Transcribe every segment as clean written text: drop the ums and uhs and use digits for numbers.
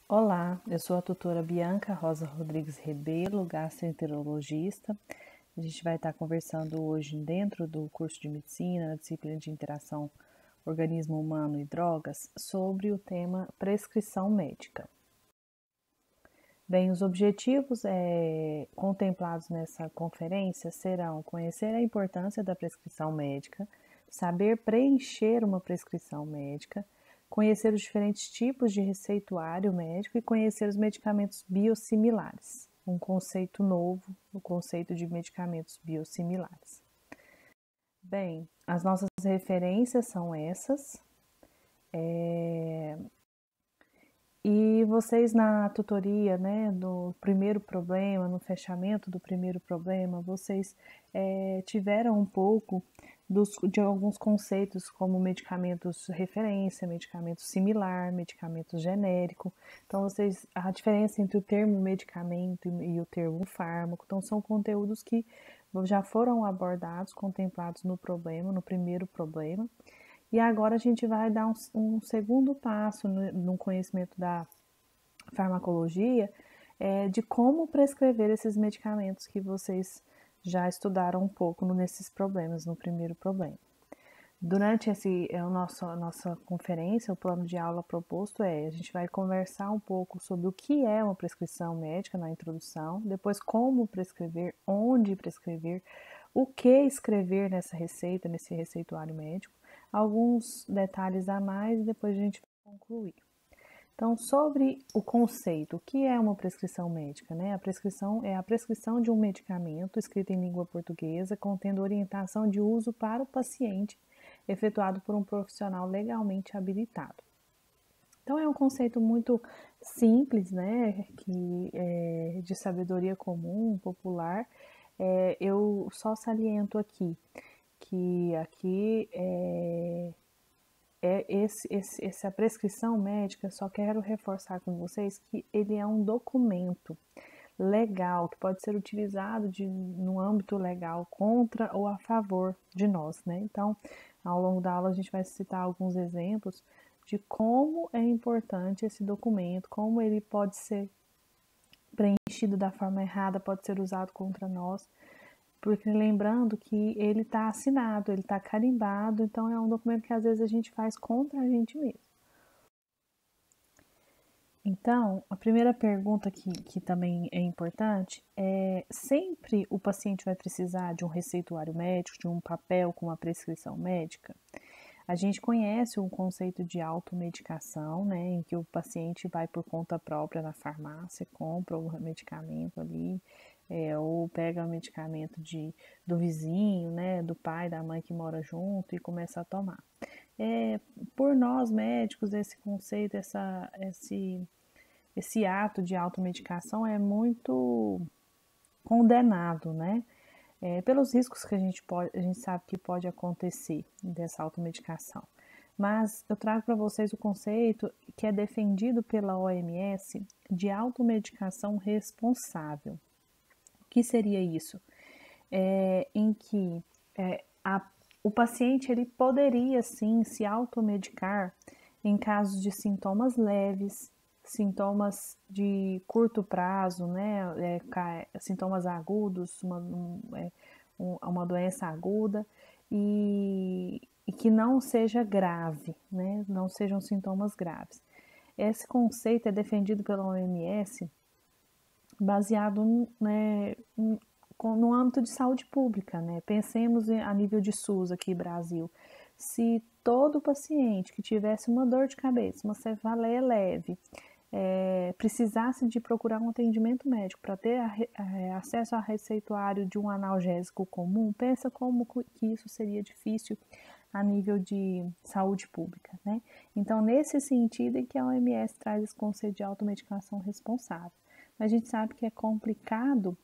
Olá, eu sou a tutora Bianca Rosa Rodrigues Rebelo, gastroenterologista. A gente vai estar conversando hoje dentro do curso de medicina, na disciplina de interação organismo humano e drogas, sobre o tema prescrição médica. Bem, os objetivos contemplados nessa conferência serão conhecer a importância da prescrição médica, saber preencher uma prescrição médica, conhecer os diferentes tipos de receituário médico e conhecer os medicamentos biosimilares. Um conceito novo, o conceito de medicamentos biosimilares. Bem, as nossas referências são essas. E vocês na tutoria, né, do primeiro problema, no fechamento do primeiro problema, vocês tiveram um pouco de alguns conceitos como medicamentos referência, medicamento similar, medicamento genérico. Então, a diferença entre o termo medicamento e o termo fármaco. Então, são conteúdos que já foram abordados, contemplados no problema, no primeiro problema. E agora a gente vai dar um segundo passo no conhecimento da farmacologia, de como prescrever esses medicamentos que vocês já estudaram um pouco nesses problemas, no primeiro problema. Durante a nossa conferência, o plano de aula proposto a gente vai conversar um pouco sobre o que é uma prescrição médica na introdução, depois como prescrever, onde prescrever, o que escrever nessa receita, nesse receituário médico, alguns detalhes a mais e depois a gente vai concluir. Então, sobre o conceito, o que é uma prescrição médica, né? A prescrição é a prescrição de um medicamento escrito em língua portuguesa, contendo orientação de uso para o paciente, efetuado por um profissional legalmente habilitado. Então, é um conceito muito simples, né? Que é de sabedoria comum, popular. Eu só saliento aqui que aqui essa prescrição médica, só quero reforçar com vocês que ele é um documento legal que pode ser utilizado no âmbito legal contra ou a favor de nós, né? Então, ao longo da aula a gente vai citar alguns exemplos de como é importante esse documento, como ele pode ser preenchido da forma errada, pode ser usado contra nós, porque lembrando que ele está assinado, ele está carimbado, então é um documento que às vezes a gente faz contra a gente mesmo. Então, a primeira pergunta que também é importante sempre o paciente vai precisar de um receituário médico, de um papel com uma prescrição médica? A gente conhece o conceito de automedicação, né, em que o paciente vai por conta própria na farmácia, compra o medicamento ali, ou pega o medicamento do vizinho, né, do pai, da mãe que mora junto e começa a tomar. Por nós médicos, esse conceito, esse ato de automedicação é muito condenado, né? Pelos riscos que a gente sabe que pode acontecer dessa automedicação. Mas eu trago para vocês o conceito que é defendido pela OMS de automedicação responsável. O que seria isso? Em que o paciente ele poderia sim se automedicar em casos de sintomas leves, sintomas de curto prazo, né, sintomas agudos, uma doença aguda e que não seja grave, né, não sejam sintomas graves. Esse conceito é defendido pela OMS baseado, né, no âmbito de saúde pública, né? Pensemos a nível de SUS aqui no Brasil. Se todo paciente que tivesse uma dor de cabeça, uma cefaleia leve, precisasse de procurar um atendimento médico para ter acesso a receituário de um analgésico comum, pensa como que isso seria difícil a nível de saúde pública, né? Então, nesse sentido é que a OMS traz esse conceito de automedicação responsável. Mas a gente sabe que é complicado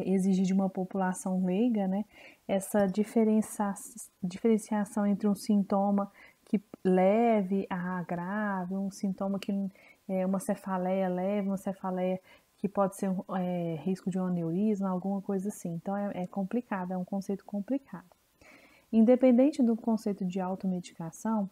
exigir de uma população leiga, né, essa diferenciação entre um sintoma que leve a grave, um sintoma que é uma cefaleia leve, uma cefaleia que pode ser risco de um aneurisma, alguma coisa assim. Então é complicado, é um conceito complicado. Independente do conceito de automedicação,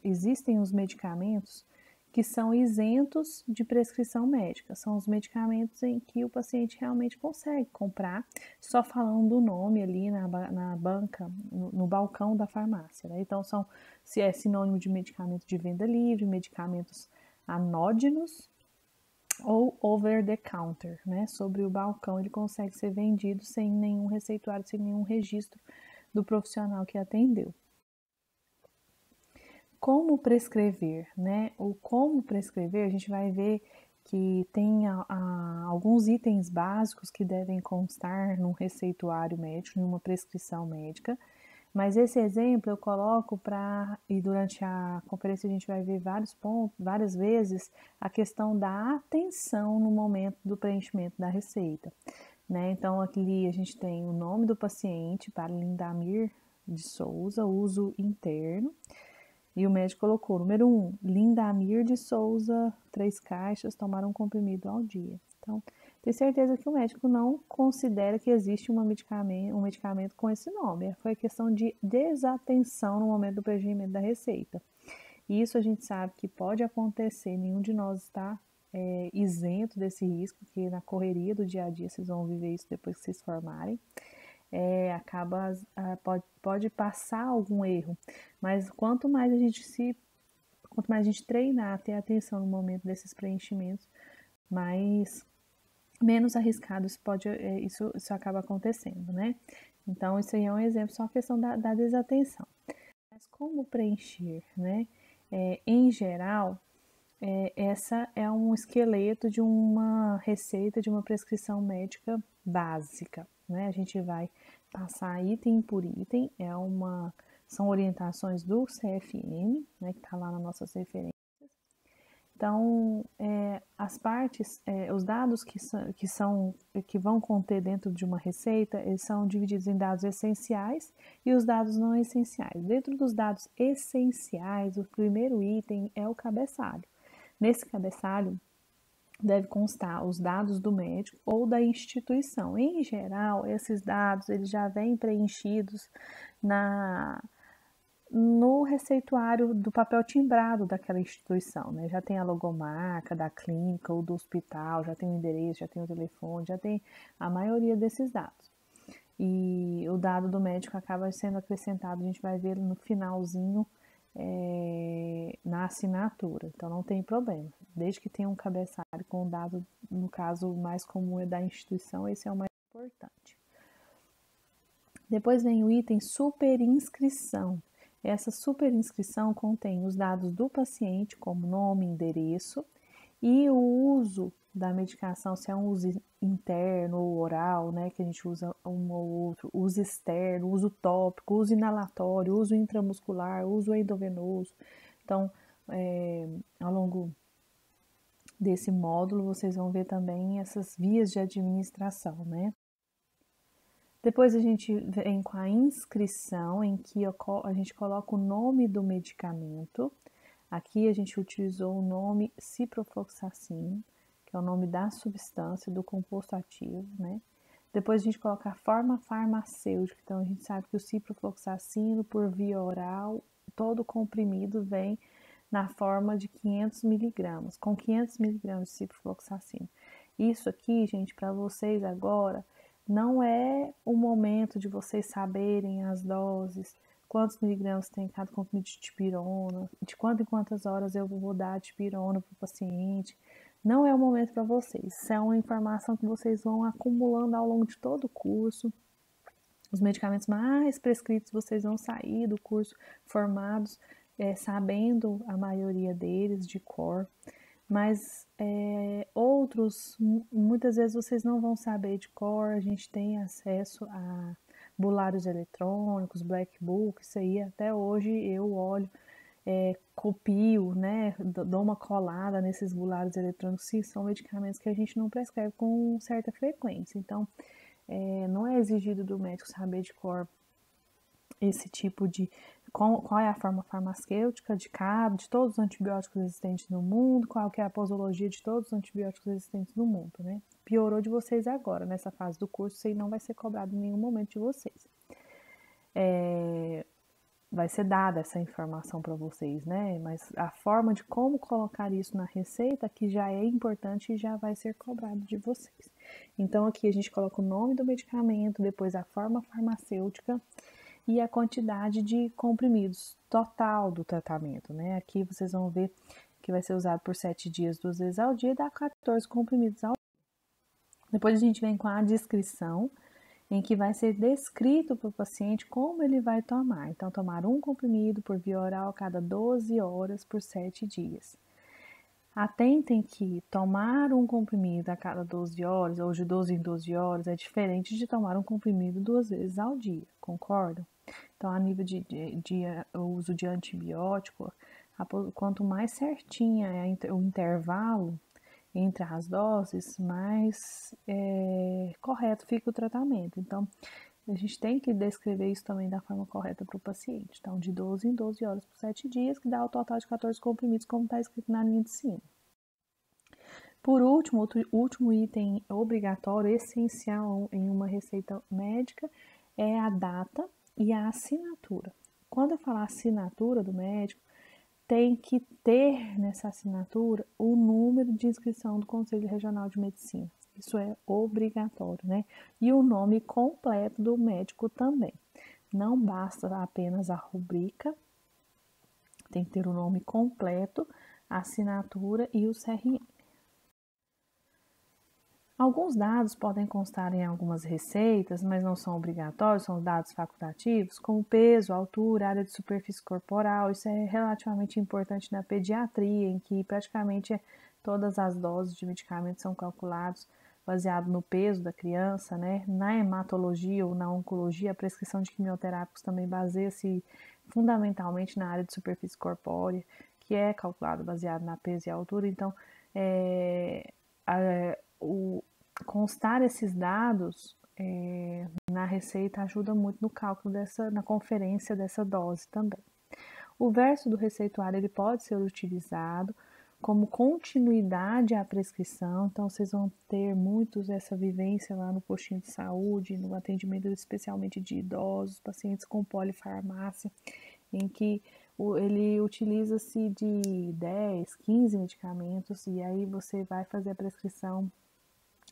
existem os medicamentos que são isentos de prescrição médica. São os medicamentos em que o paciente realmente consegue comprar, só falando o nome ali na banca, no balcão da farmácia, né? Então, se é sinônimo de medicamento de venda livre, medicamentos anódinos ou over the counter, né? Sobre o balcão ele consegue ser vendido sem nenhum receituário, sem nenhum registro do profissional que atendeu. Como prescrever, né? O como prescrever, a gente vai ver que tem alguns itens básicos que devem constar num receituário médico, em uma prescrição médica, mas esse exemplo eu coloco e durante a conferência a gente vai ver vários pontos, várias vezes, a questão da atenção no momento do preenchimento da receita, né? Então aqui a gente tem o nome do paciente para Lindamir de Souza, uso interno, e o médico colocou, número 1, Lindamir de Souza, 3 caixas, tomar um comprimido ao dia. Então, tenho certeza que o médico não considera que existe um medicamento com esse nome. Foi questão de desatenção no momento do preenchimento da receita. E isso a gente sabe que pode acontecer, nenhum de nós está isento desse risco, porque na correria do dia a dia vocês vão viver isso depois que vocês formarem. Pode passar algum erro, mas quanto mais a gente treinar, ter atenção no momento desses preenchimentos, menos arriscado isso acaba acontecendo, né? Então, isso aí é um exemplo, só a questão da desatenção. Mas como preencher, né? Em geral, essa é um esqueleto de uma receita, de uma prescrição médica básica, né? A gente vai passar item por item, são orientações do CFM, né, que está lá nas nossas referências. Então, as partes, os dados que vão conter dentro de uma receita, eles são divididos em dados essenciais e os dados não essenciais. Dentro dos dados essenciais, o primeiro item é o cabeçalho. Nesse cabeçalho, deve constar os dados do médico ou da instituição. Em geral, esses dados eles já vêm preenchidos no receituário do papel timbrado daquela instituição, né? Já tem a logomarca da clínica ou do hospital, já tem o endereço, já tem o telefone, já tem a maioria desses dados. E o dado do médico acaba sendo acrescentado, a gente vai ver no finalzinho na assinatura, então não tem problema, desde que tenha um cabeçalho com o dado, no caso mais comum é da instituição, esse é o mais importante. Depois vem o item superinscrição. Essa superinscrição contém os dados do paciente, como nome, endereço, e o uso da medicação, se é um uso interno ou oral, né, que a gente usa um ou outro, uso externo, uso tópico, uso inalatório, uso intramuscular, uso endovenoso. Então, ao longo desse módulo, vocês vão ver também essas vias de administração, né? Depois a gente vem com a inscrição, em que a gente coloca o nome do medicamento. Aqui a gente utilizou o nome ciprofloxacin, que é o nome da substância, do composto ativo, né? Depois a gente coloca a forma farmacêutica, então a gente sabe que o ciprofloxacino por via oral, todo comprimido vem na forma de 500 miligramas, com 500 miligramas de ciprofloxacino. Isso aqui, gente, para vocês agora, não é o momento de vocês saberem as doses, quantos miligramas tem cada comprimido de dipirona, de quanto em quantas horas eu vou dar dipirona para o paciente. Não é o momento para vocês. Isso é uma informação que vocês vão acumulando ao longo de todo o curso. Os medicamentos mais prescritos, vocês vão sair do curso formados, sabendo a maioria deles de cor. Mas outros, muitas vezes vocês não vão saber de cor. A gente tem acesso a bulários eletrônicos, black book, isso aí até hoje eu olho, copio, né, dou uma colada nesses bulários eletrônicos, se são medicamentos que a gente não prescreve com certa frequência. Então, não é exigido do médico saber de cor esse tipo de qual é a forma farmacêutica de todos os antibióticos existentes no mundo, qual que é a posologia de todos os antibióticos existentes no mundo, né? Piorou de vocês agora, nessa fase do curso, isso aí não vai ser cobrado em nenhum momento de vocês. vai ser dada essa informação para vocês, né? Mas a forma de como colocar isso na receita que já é importante e já vai ser cobrado de vocês. Então aqui a gente coloca o nome do medicamento, depois a forma farmacêutica e a quantidade de comprimidos total do tratamento, né? Aqui vocês vão ver que vai ser usado por 7 dias, 2 vezes ao dia, dá 14 comprimidos ao dia. Depois a gente vem com a descrição, em que vai ser descrito para o paciente como ele vai tomar. Então, tomar um comprimido por via oral a cada 12 horas por 7 dias. Atentem que tomar um comprimido a cada 12 horas, ou de 12 em 12 horas, é diferente de tomar um comprimido 2 vezes ao dia, concordam? Então, a nível de uso de antibiótico, quanto mais certinha é o intervalo entre as doses, mais correto fica o tratamento. Então, a gente tem que descrever isso também da forma correta para o paciente. Então, de 12 em 12 horas por 7 dias, que dá o total de 14 comprimidos, como está escrito na linha de cima. Por último, outro último item obrigatório, essencial em uma receita médica, é a data e a assinatura. Quando eu falar assinatura do médico, tem que ter nessa assinatura o número de inscrição do Conselho Regional de Medicina. Isso é obrigatório, né? E o nome completo do médico também. Não basta apenas a rubrica, tem que ter o nome completo, a assinatura e o CRM. Alguns dados podem constar em algumas receitas, mas não são obrigatórios, são dados facultativos, como peso, altura, área de superfície corporal. Isso é relativamente importante na pediatria, em que praticamente todas as doses de medicamentos são calculados baseado no peso da criança, né? Na hematologia ou na oncologia, a prescrição de quimioterápicos também baseia-se fundamentalmente na área de superfície corpórea, que é calculado baseado na peso e altura. Então, constar esses dados na receita ajuda muito no cálculo na conferência dessa dose também. O verso do receituário ele pode ser utilizado como continuidade à prescrição, então vocês vão ter muitos essa vivência lá no postinho de saúde, no atendimento especialmente de idosos, pacientes com polifarmácia, em que ele utiliza-se de 10, 15 medicamentos e aí você vai fazer a prescrição,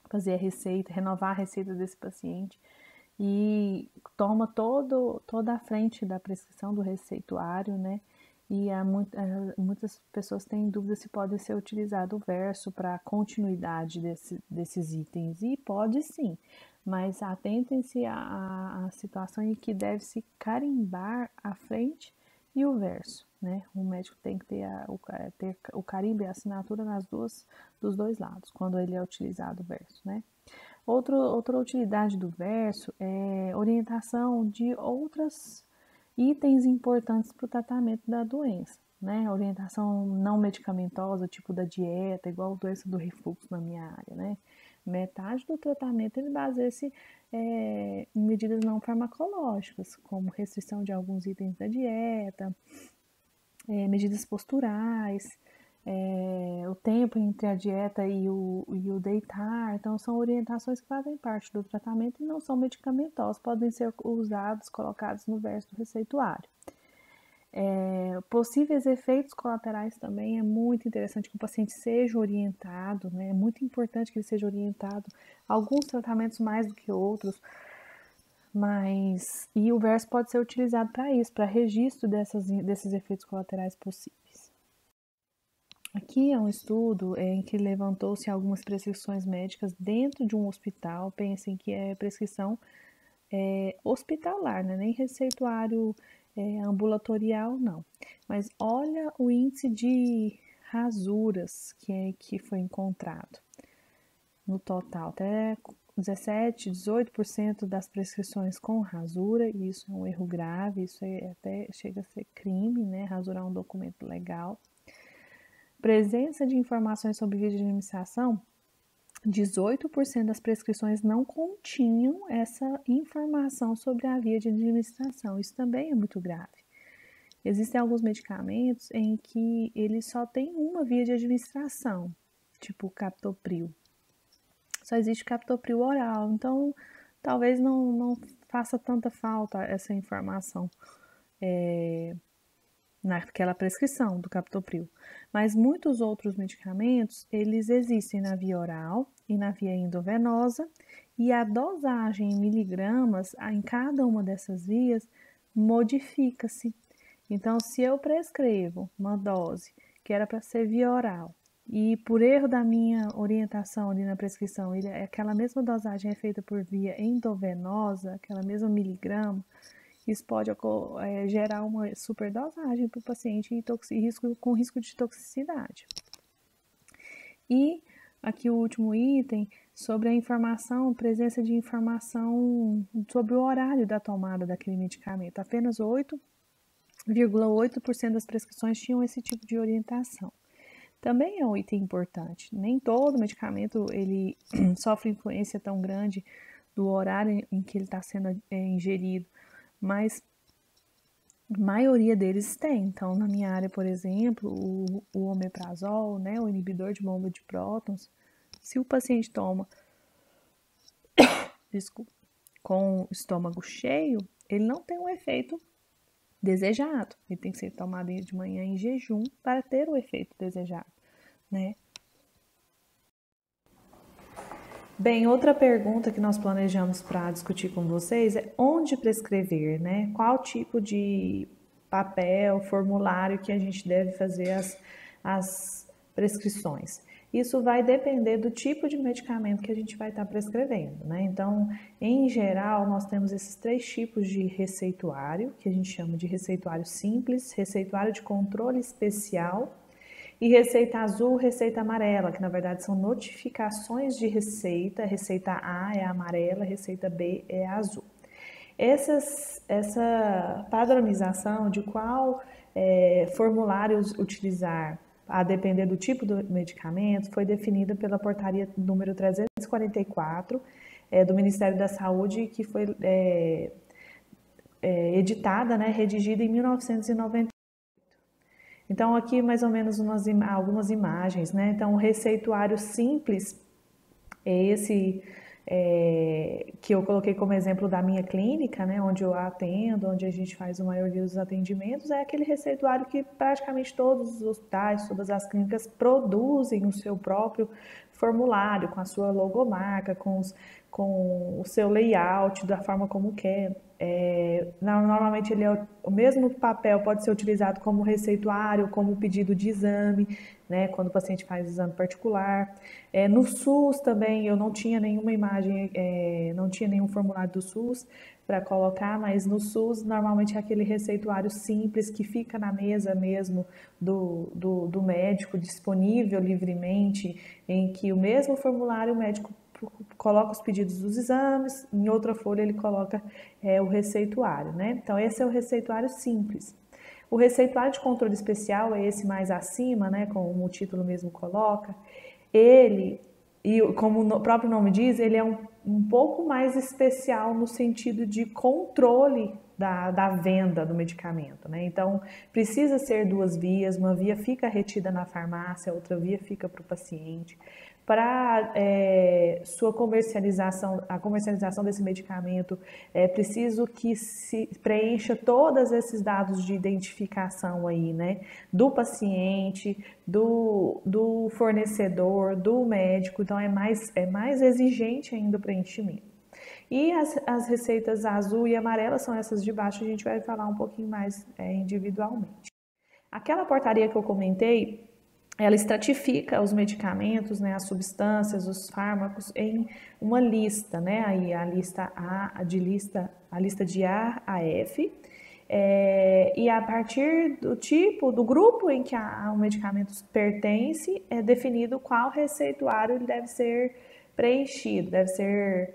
fazer a receita, renovar a receita desse paciente e toma toda a frente da prescrição do receituário, né? E muitas pessoas têm dúvida se pode ser utilizado o verso para continuidade desses itens. E pode sim, mas atentem-se à situação em que deve-se carimbar a frente e o verso, né? O médico tem que ter o carimbo e a assinatura dos dois lados, quando ele é utilizado o verso, né? Outra utilidade do verso é orientação de outros itens importantes para o tratamento da doença, né? Orientação não medicamentosa, tipo da dieta, igual a doença do refluxo na minha área, né? Metade do tratamento ele baseia-se em medidas não farmacológicas, como restrição de alguns itens da dieta, medidas posturais, o tempo entre a dieta e o deitar. Então, são orientações que fazem parte do tratamento e não são medicamentosas, podem ser usados, colocados no verso do receituário. Possíveis efeitos colaterais também é muito interessante que o paciente seja orientado, né? É muito importante que ele seja orientado. Alguns tratamentos mais do que outros, e o verso pode ser utilizado para isso, para registro desses efeitos colaterais possíveis. Aqui é um estudo em que levantou-se algumas prescrições médicas dentro de um hospital. Pensem que é prescrição hospitalar, né? Nem receituário ambulatorial, não. Mas olha o índice de rasuras que foi encontrado no total. Até 17, 18% das prescrições com rasura, e isso é um erro grave, isso até chega a ser crime, né? Rasurar um documento legal. Presença de informações sobre via de administração, 18% das prescrições não continham essa informação sobre a via de administração. Isso também é muito grave. Existem alguns medicamentos em que ele só tem uma via de administração, tipo o captopril. Só existe captopril oral, então talvez não faça tanta falta essa informação naquela prescrição do captopril. Mas muitos outros medicamentos, eles existem na via oral e na via endovenosa, e a dosagem em miligramas em cada uma dessas vias modifica-se. Então, se eu prescrevo uma dose que era para ser via oral, e por erro da minha orientação ali na prescrição, aquela mesma dosagem é feita por via endovenosa, aquela mesma miligrama, isso pode gerar uma superdosagem para o paciente com risco de toxicidade. E aqui o último item, sobre a informação, presença de informação sobre o horário da tomada daquele medicamento. Apenas 8,8% das prescrições tinham esse tipo de orientação. Também é um item importante. Nem todo medicamento ele sofre influência tão grande do horário em que ele está sendo ingerido, mas a maioria deles tem. Então, na minha área, por exemplo, o omeprazol, né, o inibidor de bomba de prótons, se o paciente toma com o estômago cheio, ele não tem um efeito desejado. Ele tem que ser tomado de manhã em jejum para ter o efeito desejado, né? Bem, outra pergunta que nós planejamos para discutir com vocês é onde prescrever, né? Qual tipo de papel, formulário que a gente deve fazer as prescrições. Isso vai depender do tipo de medicamento que a gente vai estar prescrevendo, né? Então, em geral, nós temos esses 3 tipos de receituário, que a gente chama de receituário simples, receituário de controle especial e receita azul, receita amarela, que na verdade são notificações de receita. Receita A é amarela, receita B é azul. Essa padronização de qual formulário utilizar, a depender do tipo do medicamento, foi definida pela portaria número 344 do Ministério da Saúde, que foi editada, né, redigida em 1990. Então, aqui mais ou menos algumas imagens, né? Então, o receituário simples é esse que eu coloquei como exemplo da minha clínica, né? Onde eu atendo, onde a gente faz a maioria dos atendimentos, é aquele receituário que praticamente todos os hospitais, todas as clínicas produzem o seu próprio formulário, com a sua logomarca, com o seu layout, da forma como quer. Normalmente ele o mesmo papel pode ser utilizado como receituário, como pedido de exame, né, quando o paciente faz exame particular. No SUS também eu não tinha nenhuma imagem, não tinha nenhum formulário do SUS para colocar, mas no SUS normalmente é aquele receituário simples que fica na mesa mesmo do médico, disponível livremente, em que o mesmo formulário o médico coloca os pedidos dos exames, em outra folha ele coloca o receituário, né? Então, esse é o receituário simples. O receituário de controle especial é esse mais acima, né? Como o título mesmo coloca. Ele, e como o próprio nome diz, ele é um pouco mais especial no sentido de controle da venda do medicamento, né? Então, precisa ser 2 vias, uma via fica retida na farmácia, outra via fica para o paciente. Para sua comercialização, a comercialização desse medicamento, é preciso que se preencha todos esses dados de identificação aí, né? Do paciente, do fornecedor, do médico, então é mais exigente ainda o preenchimento. E as receitas azul e amarela são essas de baixo, a gente vai falar um pouquinho mais individualmente. Aquela portaria que eu comentei, ela estratifica os medicamentos, né, as substâncias, os fármacos em uma lista, né? Aí a lista a lista de A a F. E a partir do tipo, do grupo em que o medicamento pertence, é definido qual receituário ele deve ser preenchido, deve ser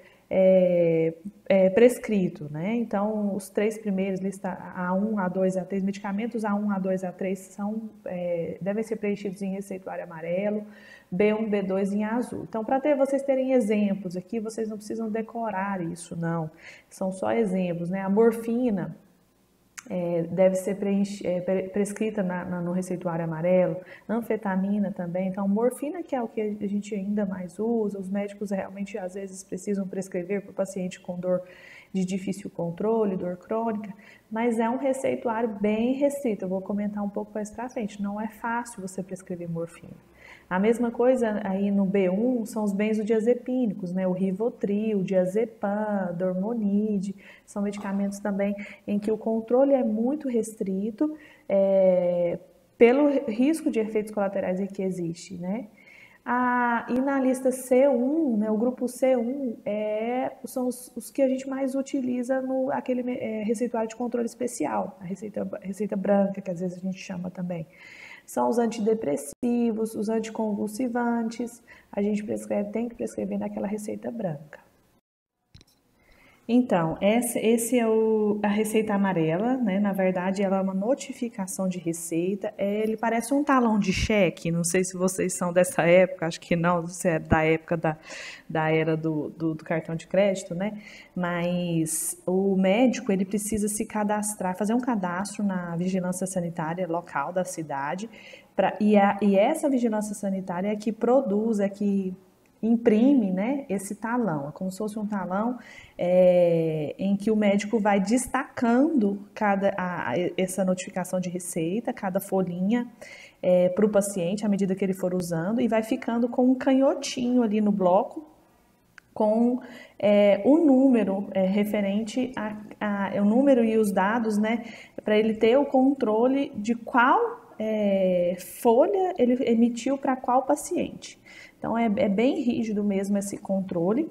prescrito, né? Então, os 3 primeiros, lista A1, A2, A3, medicamentos A1, A2, A3 devem ser preenchidos em receituário amarelo, B1, B2 em azul. Então, para vocês terem exemplos aqui, vocês não precisam decorar isso, não. São só exemplos, né? A morfina deve ser prescrita no receituário amarelo, anfetamina também. Então, morfina, que é o que a gente ainda mais usa, os médicos realmente às vezes precisam prescrever para o paciente com dor de difícil controle, dor crônica, mas é um receituário bem restrito. Eu vou comentar um pouco mais para frente. Não é fácil você prescrever morfina. A mesma coisa aí no B1 são os benzodiazepínicos, né? O Rivotril, o diazepam, Dormonide, são medicamentos também em que o controle é muito restrito, pelo risco de efeitos colaterais que existe, né? E na lista C1, né, o grupo C1 são os que a gente mais utiliza no aquele receituário de controle especial, a receita branca, que às vezes a gente chama também. São os antidepressivos, os anticonvulsivantes, a gente tem que prescrever naquela receita branca. Então, esse é a receita amarela, né? Na verdade, ela é uma notificação de receita. Ele parece um talão de cheque. Não sei se vocês são dessa época, acho que não, você é da época da era do cartão de crédito, né? Mas o médico, ele precisa se cadastrar, fazer um cadastro na vigilância sanitária local da cidade. E essa vigilância sanitária é que produz, é que imprime, né, esse talão, é como se fosse um talão em que o médico vai destacando essa notificação de receita, cada folhinha para o paciente à medida que ele for usando, e vai ficando com um canhotinho ali no bloco com o número referente o número e os dados, né, para ele ter o controle de qual folha ele emitiu para qual paciente. Então, é bem rígido mesmo esse controle.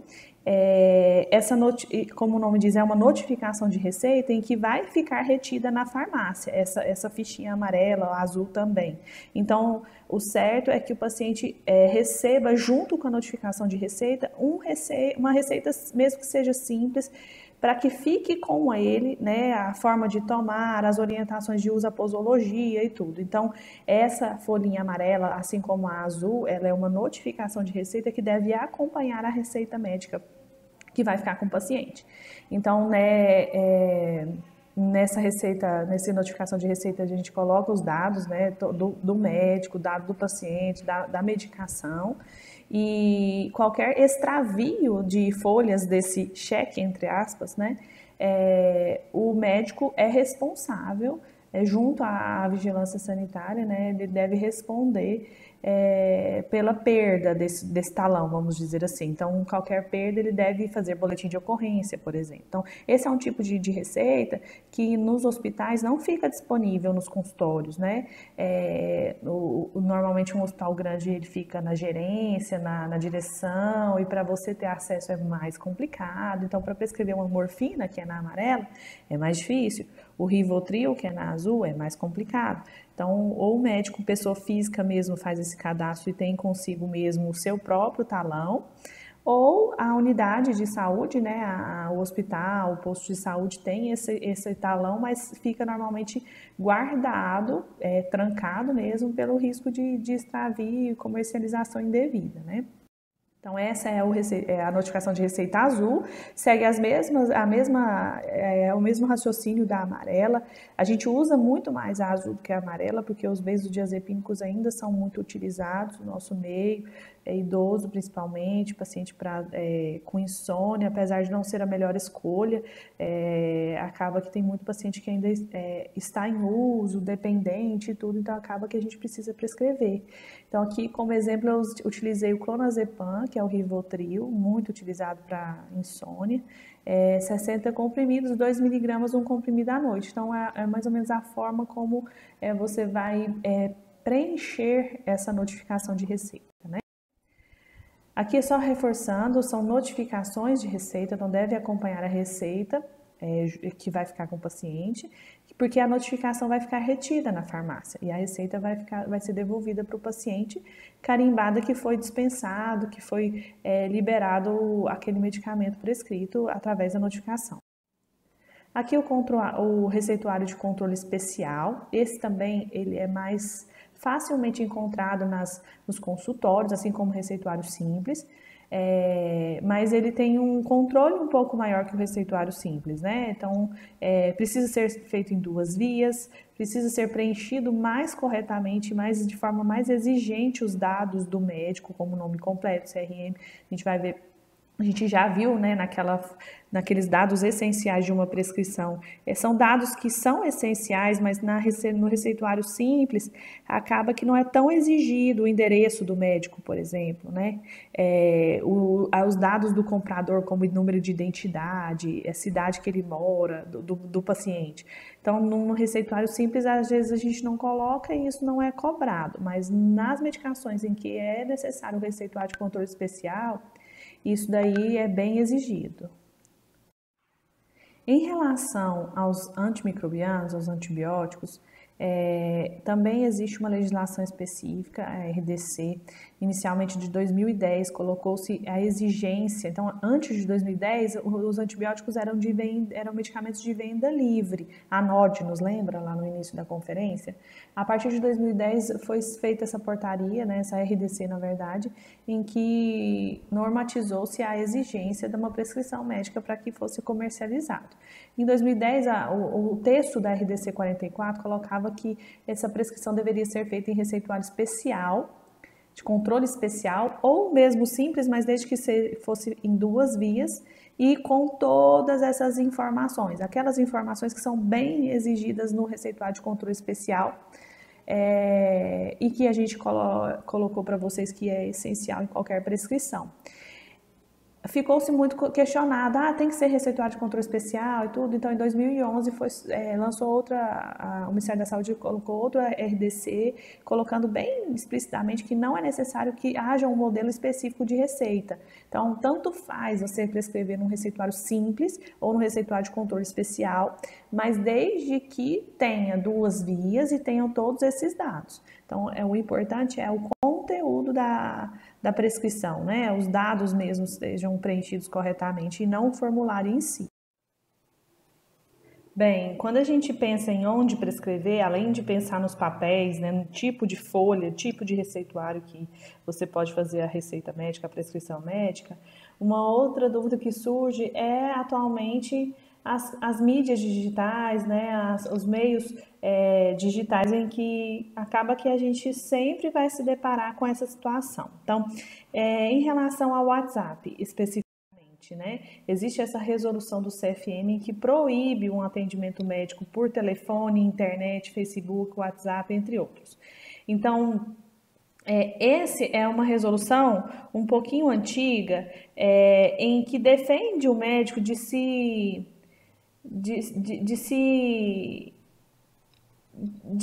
Como o nome diz, é uma notificação de receita em que vai ficar retida na farmácia, essa fichinha amarela, azul também. Então, o certo é que o paciente receba, junto com a notificação de receita, uma receita, mesmo que seja simples, para que fique com ele, né, a forma de tomar, as orientações de uso, a posologia e tudo. Então, essa folhinha amarela, assim como a azul, ela é uma notificação de receita que deve acompanhar a receita médica que vai ficar com o paciente. Então, né, nessa notificação de receita, a gente coloca os dados, né, do médico, dado do paciente, da medicação, e qualquer extravio de folhas desse cheque, entre aspas, né, o médico é responsável, junto à vigilância sanitária, né, ele deve responder pela perda desse talão, vamos dizer assim. Então, qualquer perda, ele deve fazer boletim de ocorrência, por exemplo. Então, esse é um tipo de receita que nos hospitais não fica disponível nos consultórios, né? Normalmente, um hospital grande, ele fica na gerência, na direção, e para você ter acesso é mais complicado. Então, para prescrever uma morfina, que é na amarela, é mais difícil. O Rivotril, que é na azul, é mais complicado. Então, ou o médico, pessoa física mesmo, faz esse cadastro e tem consigo mesmo o seu próprio talão, ou a unidade de saúde, né, o hospital, o posto de saúde tem esse talão, mas fica normalmente guardado, trancado mesmo, pelo risco de extravio e comercialização indevida, né? Então, essa é a notificação de receita azul, segue o mesmo raciocínio da amarela. A gente usa muito mais a azul do que a amarela, porque os benzodiazepínicos ainda são muito utilizados no nosso meio, idoso principalmente, paciente com insônia, apesar de não ser a melhor escolha, acaba que tem muito paciente que ainda está em uso, dependente e tudo, então acaba que a gente precisa prescrever. Então, aqui, como exemplo, eu utilizei o clonazepam, que é o Rivotril, muito utilizado para insônia, 60 comprimidos, 2 miligramas um comprimido à noite. Então, é mais ou menos a forma como você vai preencher essa notificação de receita, né? Aqui, só reforçando, são notificações de receita, então deve acompanhar a receita que vai ficar com o paciente, porque a notificação vai ficar retida na farmácia e a receita vai ser devolvida para o paciente, carimbada que foi dispensado, que foi liberado aquele medicamento prescrito através da notificação. Aqui o receituário de controle especial, esse também ele é mais facilmente encontrado nos consultórios, assim como o receituário simples, mas ele tem um controle um pouco maior que o receituário simples, né? Então, precisa ser feito em 2 vias, precisa ser preenchido mais corretamente, de forma mais exigente os dados do médico, como nome completo, CRM, a gente vai ver a gente já viu, né, naqueles dados essenciais de uma prescrição. São dados que são essenciais, mas no receituário simples acaba que não é tão exigido o endereço do médico, por exemplo, né? Os dados do comprador, como número de identidade, a cidade que ele mora, do paciente. Então, no receituário simples, às vezes a gente não coloca e isso não é cobrado, mas nas medicações em que é necessário o receituário de controle especial, isso daí é bem exigido. Em relação aos antimicrobianos, aos antibióticos, também existe uma legislação específica, a RDC, inicialmente de 2010, colocou-se a exigência. Então, antes de 2010, os antibióticos eram medicamentos de venda livre, anódinos, lembra lá no início da conferência? A partir de 2010 foi feita essa portaria, né, essa RDC, na verdade, em que normatizou-se a exigência de uma prescrição médica para que fosse comercializado. Em 2010, o texto da RDC 44 colocava que essa prescrição deveria ser feita em receituário especial, de controle especial, ou mesmo simples, mas desde que fosse em 2 vias e com todas essas informações, aquelas informações que são bem exigidas no receituário de controle especial, e que a gente colocou para vocês que é essencial em qualquer prescrição. Ficou-se muito questionado, tem que ser receituário de controle especial e tudo. Então, em 2011, lançou o Ministério da Saúde colocou outra RDC, colocando bem explicitamente que não é necessário que haja um modelo específico de receita. Então, tanto faz você prescrever num receituário simples ou no receituário de controle especial, mas desde que tenha 2 vias e tenham todos esses dados. Então, o importante é o conteúdo da prescrição, né? Os dados mesmo sejam preenchidos corretamente e não o formulário em si. Bem, quando a gente pensa em onde prescrever, além de pensar nos papéis, né, no tipo de folha, tipo de receituário que você pode fazer a receita médica, a prescrição médica, uma outra dúvida que surge é atualmente as mídias digitais, né, os meios digitais em que acaba que a gente sempre vai se deparar com essa situação. Então, em relação ao WhatsApp especificamente, né, existe essa resolução do CFM que proíbe um atendimento médico por telefone, internet, Facebook, WhatsApp, entre outros. Então, essa é uma resolução um pouquinho antiga, em que defende o médico de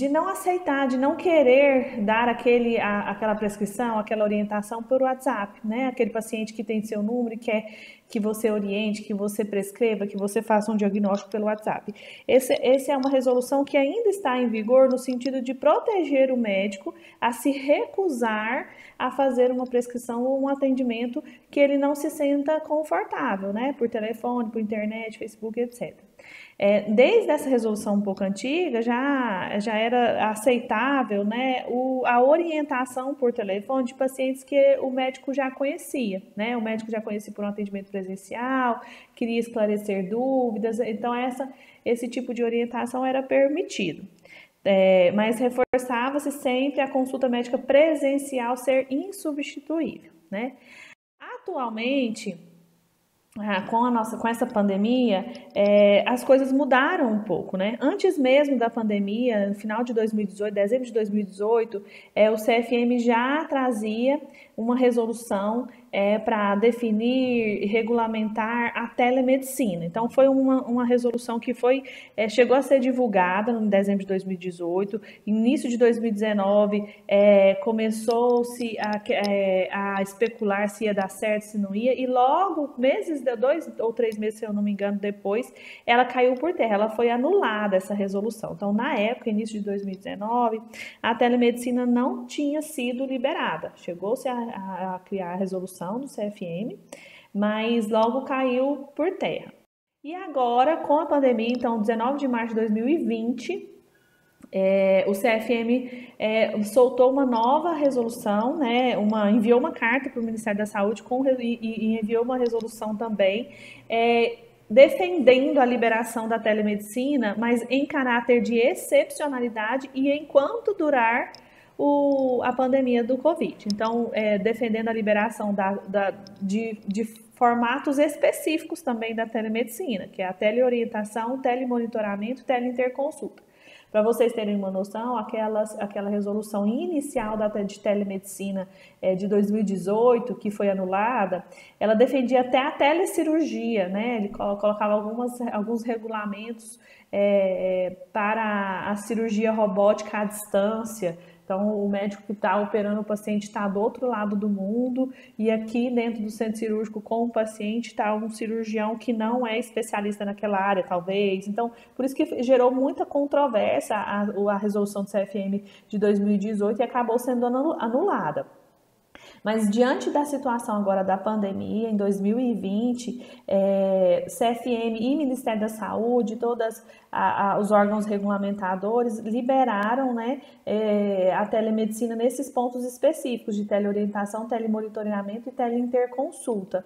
não aceitar, de não querer dar aquela prescrição, aquela orientação por WhatsApp, né? Aquele paciente que tem seu número e quer que você oriente, que você prescreva, que você faça um diagnóstico pelo WhatsApp. Essa é uma resolução que ainda está em vigor no sentido de proteger o médico a se recusar a fazer uma prescrição ou um atendimento que ele não se sinta confortável, né? Por telefone, por internet, Facebook, etc. Desde essa resolução um pouco antiga, já era aceitável, né, a orientação por telefone de pacientes que o médico já conhecia, né? O médico já conhecia por um atendimento presencial, queria esclarecer dúvidas, então esse tipo de orientação era permitido. Mas reforçava-se sempre a consulta médica presencial ser insubstituível, né? Atualmente, com essa pandemia, as coisas mudaram um pouco, né? Antes mesmo da pandemia, no final de 2018, dezembro de 2018, o CFM já trazia uma resolução para definir e regulamentar a telemedicina. Então, foi uma resolução que chegou a ser divulgada em dezembro de 2018, início de 2019, começou-se a especular se ia dar certo, se não ia, e logo, 2 ou 3 meses, se eu não me engano, depois, ela caiu por terra, ela foi anulada, essa resolução. Então, na época, início de 2019, a telemedicina não tinha sido liberada. Chegou-se a criar a resolução do CFM, mas logo caiu por terra. E agora, com a pandemia, então, 19 de março de 2020, o CFM soltou uma nova resolução, né, enviou uma carta para o Ministério da Saúde e enviou uma resolução também, defendendo a liberação da telemedicina, mas em caráter de excepcionalidade e enquanto durar a pandemia do Covid. Então, defendendo a liberação de formatos específicos também da telemedicina, que é a teleorientação, telemonitoramento, teleinterconsulta. Para vocês terem uma noção, aquela resolução inicial de telemedicina de 2018, que foi anulada, ela defendia até a telecirurgia, né? Ele colocava alguns regulamentos para a cirurgia robótica à distância. Então, o médico que está operando o paciente está do outro lado do mundo e aqui dentro do centro cirúrgico com o paciente está um cirurgião que não é especialista naquela área, talvez. Então, por isso que gerou muita controvérsia a resolução do CFM de 2018 e acabou sendo anulada. Mas diante da situação agora da pandemia, em 2020, CFM e Ministério da Saúde, todos os órgãos regulamentadores liberaram, né, a telemedicina nesses pontos específicos de teleorientação, telemonitoramento e teleinterconsulta.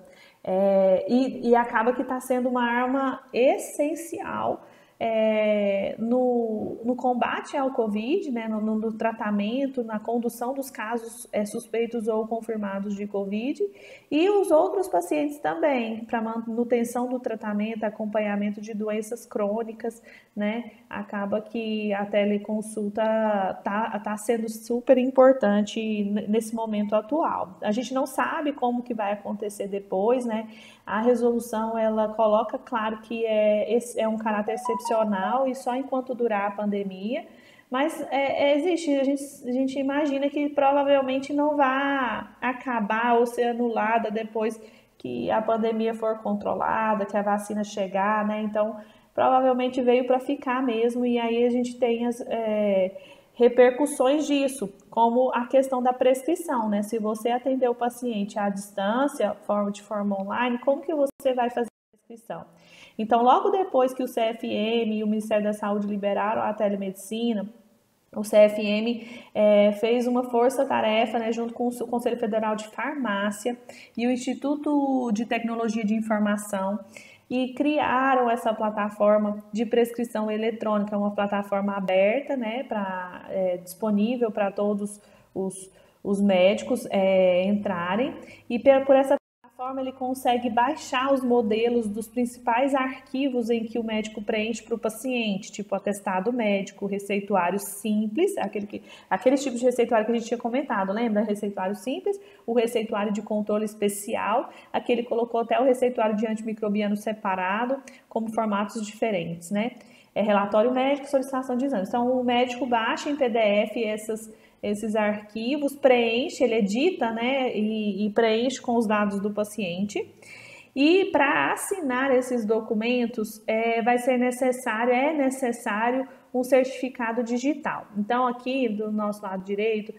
E acaba que está sendo uma arma essencial no combate ao Covid, né, no tratamento, na condução dos casos suspeitos ou confirmados de Covid e os outros pacientes também, para manutenção do tratamento, acompanhamento de doenças crônicas, né, acaba que a teleconsulta tá sendo super importante nesse momento atual. A gente não sabe como que vai acontecer depois, né, a resolução ela coloca claro que é um caráter excepcional e só enquanto durar a pandemia, mas existe, a gente imagina que provavelmente não vai acabar ou ser anulada depois que a pandemia for controlada, que a vacina chegar, né? Então, provavelmente veio para ficar mesmo e aí a gente tem as repercussões disso, como a questão da prescrição, né? Se você atender o paciente à distância, de forma online, como que você vai fazer a prescrição? Então, logo depois que o CFM e o Ministério da Saúde liberaram a telemedicina, o CFM fez uma força-tarefa, né, junto com o Conselho Federal de Farmácia e o Instituto de Tecnologia de Informação, e criaram essa plataforma de prescrição eletrônica, uma plataforma aberta, né, disponível para todos os médicos entrarem, e por essa plataforma ele consegue baixar os modelos dos principais arquivos em que o médico preenche para o paciente, tipo atestado médico, receituário simples, aquele tipo de receituário que a gente tinha comentado, lembra? Receituário simples, o receituário de controle especial, aqui ele colocou até o receituário de antimicrobiano separado, como formatos diferentes, né? Relatório médico, solicitação de exames. Então, o médico baixa em PDF esses arquivos, preenche, ele edita, né, e preenche com os dados do paciente. E para assinar esses documentos é necessário um certificado digital. Então aqui do nosso lado direito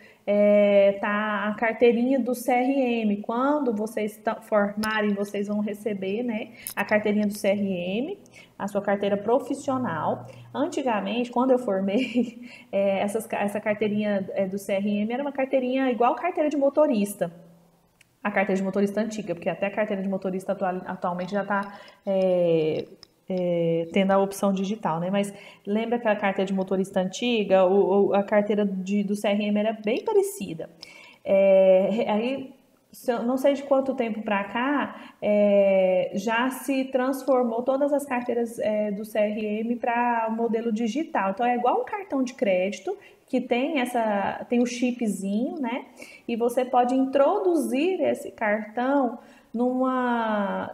tá a carteirinha do CRM. Quando vocês formarem, vocês vão receber, né, a carteirinha do CRM, a sua carteira profissional. Antigamente, quando eu formei, essa carteirinha do CRM era uma carteirinha igual carteira de motorista. A carteira de motorista antiga, porque até a carteira de motorista atualmente já está tendo a opção digital, né? Mas lembra aquela carteira de motorista antiga? A carteira do CRM era bem parecida. Aí, não sei de quanto tempo para cá, já se transformou todas as carteiras do CRM para o modelo digital. Então, é igual um cartão de crédito, que tem o chipzinho, né? E você pode introduzir esse cartão numa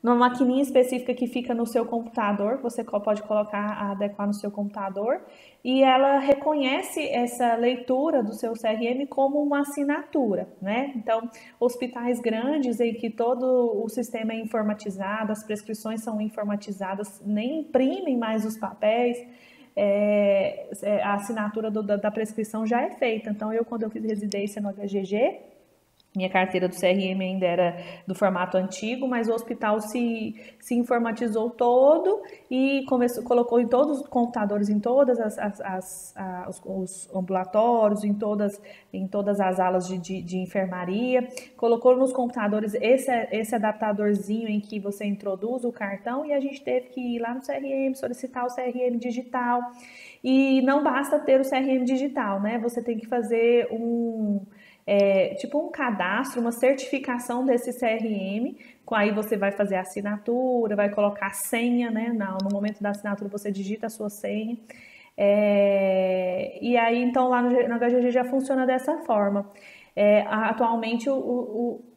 maquininha específica que fica no seu computador, você pode adequar no seu computador, e ela reconhece essa leitura do seu CRM como uma assinatura, né? Então, hospitais grandes em que todo o sistema é informatizado, as prescrições são informatizadas, nem imprimem mais os papéis, a assinatura da prescrição já é feita. Então, quando eu fiz residência no HGG, minha carteira do CRM ainda era do formato antigo, mas o hospital se informatizou todo e colocou em todos os computadores, em todas os ambulatórios, em todas as alas de enfermaria, colocou nos computadores esse adaptadorzinho em que você introduz o cartão, e a gente teve que ir lá no CRM, solicitar o CRM digital. E não basta ter o CRM digital, né? Você tem que fazer tipo um cadastro, uma certificação desse CRM. Aí você vai fazer a assinatura, vai colocar a senha, né? No momento da assinatura você digita a sua senha. E aí, então, lá no HGG já funciona dessa forma. Atualmente,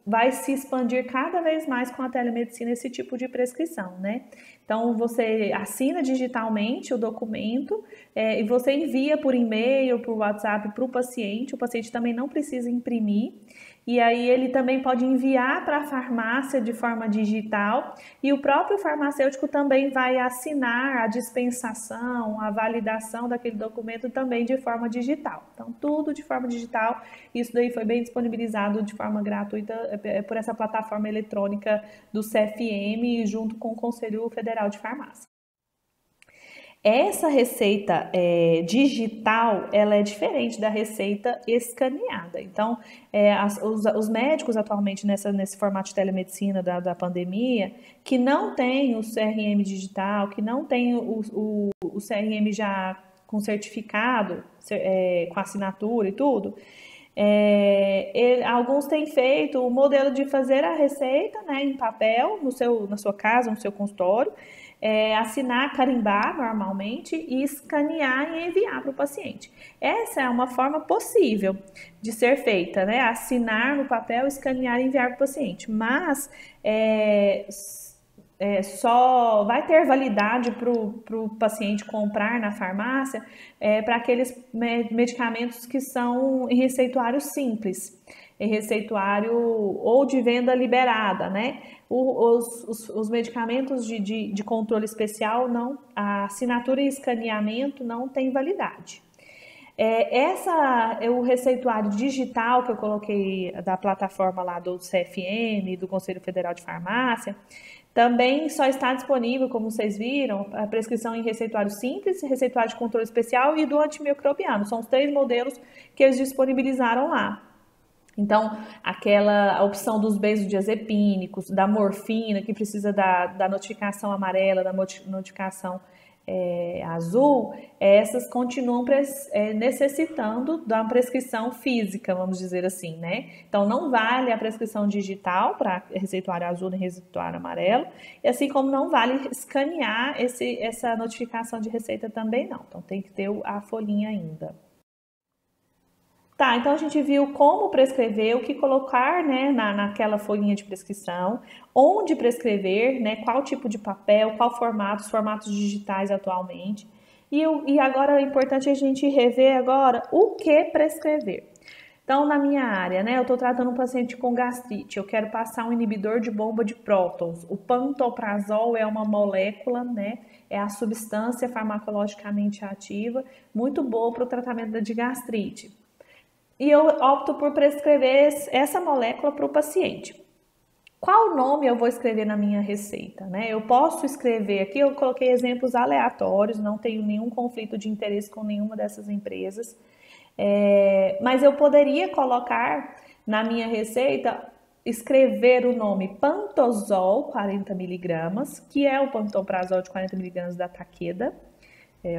vai se expandir cada vez mais com a telemedicina esse tipo de prescrição, né? Então, você assina digitalmente o documento e você envia por e-mail, por WhatsApp para o paciente também não precisa imprimir. E aí ele também pode enviar para a farmácia de forma digital e o próprio farmacêutico também vai assinar a dispensação, a validação daquele documento também de forma digital. Então, tudo de forma digital. Isso daí foi bem disponibilizado de forma gratuita por essa plataforma eletrônica do CFM junto com o Conselho Federal de Farmácia. Essa receita digital, ela é diferente da receita escaneada. Então, os médicos atualmente nesse formato de telemedicina da pandemia, que não tem o CRM digital, que não tem o CRM já com certificado, com assinatura e tudo, alguns têm feito o modelo de fazer a receita, né, em papel, na sua casa, no seu consultório, assinar, carimbar normalmente e escanear e enviar para o paciente. Essa é uma forma possível de ser feita, né? Assinar no papel, escanear e enviar para o paciente. Mas só vai ter validade para o paciente comprar na farmácia para aqueles medicamentos que são em receituário simples, em receituário ou de venda liberada, né? Os medicamentos de controle especial, não, a assinatura e escaneamento não tem validade. O receituário digital que eu coloquei da plataforma lá do CFM, do Conselho Federal de Farmácia, também só está disponível, como vocês viram, a prescrição em receituário simples, receituário de controle especial e do antimicrobiano. São os 3 modelos que eles disponibilizaram lá. Então, a opção dos benzodiazepínicos, da morfina, que precisa da notificação amarela, da notificação azul, essas continuam necessitando da prescrição física, vamos dizer assim, né? Então, não vale a prescrição digital para receituário azul e receituário amarelo, e assim como não vale escanear essa notificação de receita também não. Então, tem que ter a folhinha ainda. Tá, então a gente viu como prescrever, o que colocar, né, naquela folhinha de prescrição, onde prescrever, né, qual tipo de papel, qual formato, os formatos digitais atualmente. E agora é importante a gente rever agora o que prescrever. Então, na minha área, né, eu estou tratando um paciente com gastrite, eu quero passar um inibidor de bomba de prótons. O pantoprazol é uma molécula, né, é a substância farmacologicamente ativa, muito boa para o tratamento de gastrite. E eu opto por prescrever essa molécula para o paciente. Qual nome eu vou escrever na minha receita, né? Eu posso escrever aqui, eu coloquei exemplos aleatórios, não tenho nenhum conflito de interesse com nenhuma dessas empresas, mas eu poderia colocar na minha receita, escrever o nome Pantozol 40 mg, que é o pantoprazol de 40 mg da Takeda,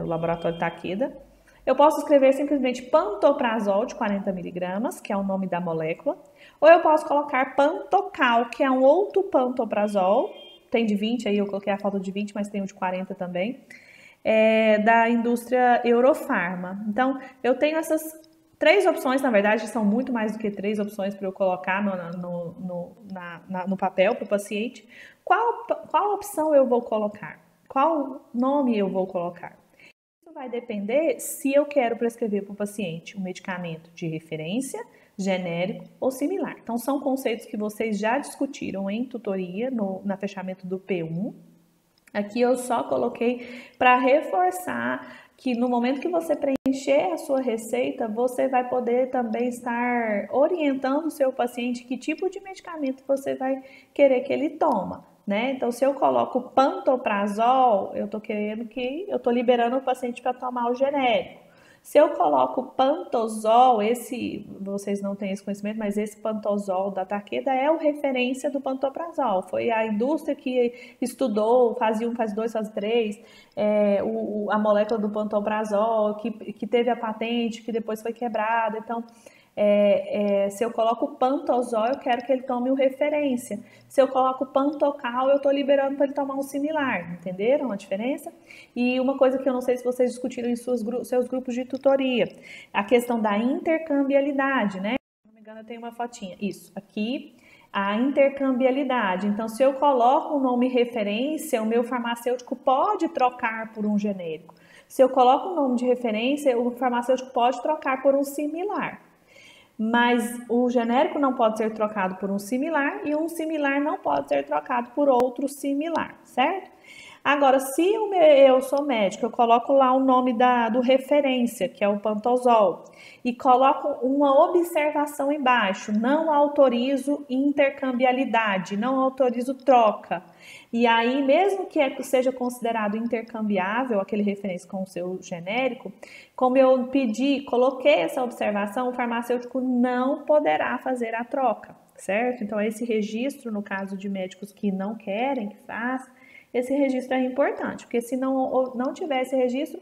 o laboratório Takeda. Eu posso escrever simplesmente pantoprazol de 40 mg, que é o nome da molécula, ou eu posso colocar pantocal, que é um outro pantoprazol, tem de 20 aí, eu coloquei a foto de 20, mas tem o de 40 também, da indústria Eurofarma. Então, eu tenho essas 3 opções, na verdade, são muito mais do que 3 opções para eu colocar no papel para o paciente. Qual opção eu vou colocar? Qual nome eu vou colocar? Vai depender se eu quero prescrever para o paciente um medicamento de referência, genérico ou similar. Então, são conceitos que vocês já discutiram em tutoria, no fechamento do P1. Aqui eu só coloquei para reforçar que no momento que você preencher a sua receita, você vai poder também estar orientando o seu paciente que tipo de medicamento você vai querer que ele toma. Né? Então, se eu coloco pantoprazol, eu tô liberando o paciente para tomar o genérico. Se eu coloco pantozol, vocês não têm esse conhecimento, mas esse pantozol da Takeda é a referência do pantoprazol. Foi a indústria que estudou, fase 1, fase 2, fase 3, a molécula do pantoprazol, que teve a patente, que depois foi quebrada. Então, Se eu coloco pantozol, eu quero que ele tome o referência. Se eu coloco pantocal, eu estou liberando para ele tomar um similar. Entenderam a diferença? E uma coisa que eu não sei se vocês discutiram em seus grupos de tutoria, a questão da intercambiabilidade, né? Se não me engano, eu tenho uma fotinha. Isso, aqui, a intercambiabilidade. Então, se eu coloco o nome referência, o meu farmacêutico pode trocar por um genérico. Se eu coloco o nome de referência, o farmacêutico pode trocar por um similar. Mas o genérico não pode ser trocado por um similar e um similar não pode ser trocado por outro similar, certo? Agora, se eu sou médico, eu coloco lá o nome do referência, que é o pantozol, e coloco uma observação embaixo, não autorizo intercambiabilidade, não autorizo troca. E aí, mesmo que seja considerado intercambiável aquele referência com o seu genérico, como eu coloquei essa observação, o farmacêutico não poderá fazer a troca, certo? Então, esse registro, no caso de médicos que não querem que faça, esse registro é importante, porque se não tiver esse registro,